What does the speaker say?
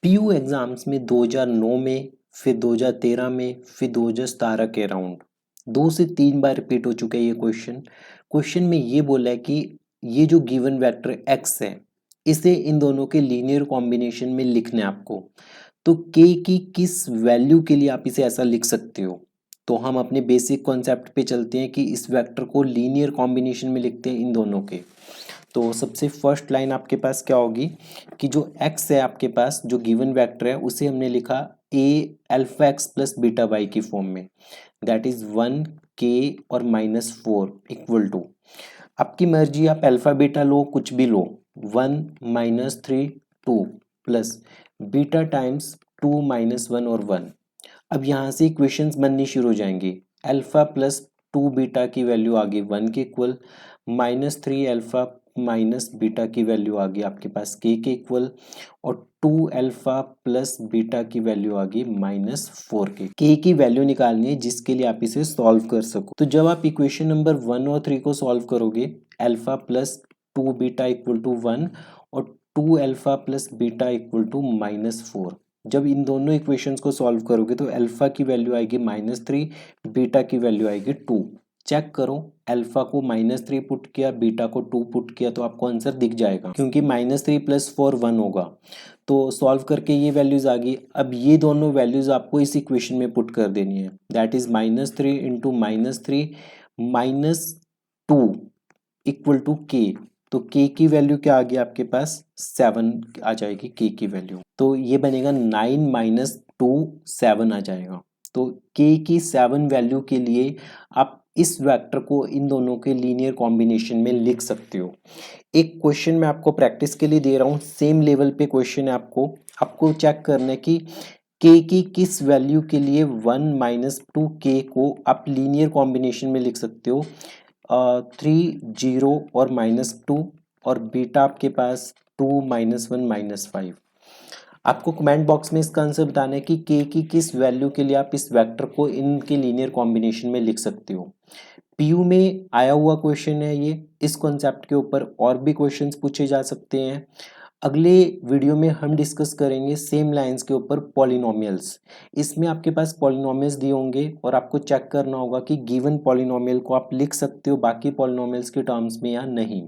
PU exams में 2009 में, फिर 2013 में, फिर 2017 के अराउंड 2 से 3 बार रिपीट हो चुका है ये क्वेश्चन में ये बोला है कि ये जो गिवन वेक्टर एक्स है इसे इन दोनों के लीनियर कॉम्बिनेशन में लिखना है आपको। तो के की किस वैल्यू के लिए आप इसे ऐसा लिख सकते हो। तो हम अपने बेसिक कॉन्सेप्ट पे चलते हैं कि इस वेक्टर को लीनियर कॉम्बिनेशन में लिखते हैं इन दोनों के। तो सबसे फर्स्ट लाइन आपके पास क्या होगी कि जो x है आपके पास जो गिवन वेक्टर है उसे हमने लिखा a alpha x plus beta y की फॉर्म में, दैट इज 1 k और -4 इक्वल टू, आपकी मर्जी आप अल्फा बीटा लो कुछ भी लो, 1 -3 2 प्लस बीटा टाइम्स 2 -1 और 1। अब यहाँ से इक्वेशंस बननी शुरू हो जाएंगी। अल्फा प्लस 2 बीटा की वैल्यू आ गई 1 के इक्वल, -3 अल्फा माइनस बीटा की वैल्यू आ गई आपके पास के इक्वल, और 2 अल्फा प्लस बीटा की वैल्यू आ गई -4 के की वैल्यू निकालनी है जिसके लिए आप इसे सॉल्व कर सको। तो जब आप इक्वेशन नंबर 1 और 3 को सॉल्व करोगे, alpha plus 2 beta equal to 1 और 2 alpha plus beta equal to -4, जब इन दोनों इक्वेशंस को सॉल्व करोगे तो अल्फा की वैल्यू आएगी -3, बीटा की वैल्यू आएगी 2। चेक करो, अल्फा को -3 पुट किया, बीटा को 2 पुट किया तो आपको आंसर दिख जाएगा क्योंकि -3 + 4 1 होगा। तो सॉल्व करके ये वैल्यूज आ गई। अब ये दोनों वैल्यूज आपको इस इक्वेशन में पुट कर देनी है, that is -3 into -3 -2 equal to k. तो के की वैल्यू क्या आ गई आपके पास 7 आ जाएगी के की वैल्यू। तो ये बनेगा 9 - 2 7 आ जाएगा। तो के की 7 वैल्यू के लिए आप इस वेक्टर को इन दोनों के लीनियर कॉम्बिनेशन में लिख सकते हो। एक क्वेश्चन मैं आपको प्रैक्टिस के लिए दे रहा हूँ, सेम लेवल पे क्वेश्चन है, आपको चेक करना है कि के की किस वैल्यू के लिए 1 - 2 के को आप लीनियर कॉम्बिनेशन में लिख सकते हो। 3 0 और -2 और बीटा आपके पास 2 -1 -5। आपको कमेंट बॉक्स में इसका आंसर बताना है कि के की किस वैल्यू के लिए आप इस वेक्टर को इनके लीनियर कॉम्बिनेशन में लिख सकते हो। पीयू में आया हुआ क्वेश्चन है ये, इस कॉन्सेप्ट के ऊपर और भी क्वेश्चंस पूछे जा सकते हैं। अगले वीडियो में हम डिस्कस करेंगे सेम लाइंस के ऊपर पॉलिनोमियल्स। इसमें आपके पास पॉलिनोमियल्स दिए होंगे और आपको चेक करना होगा कि गिवन पॉलिनोमियल को आप लिख सकते हो बाकी पॉलिनोमियल्स के टर्म्स में या नहीं।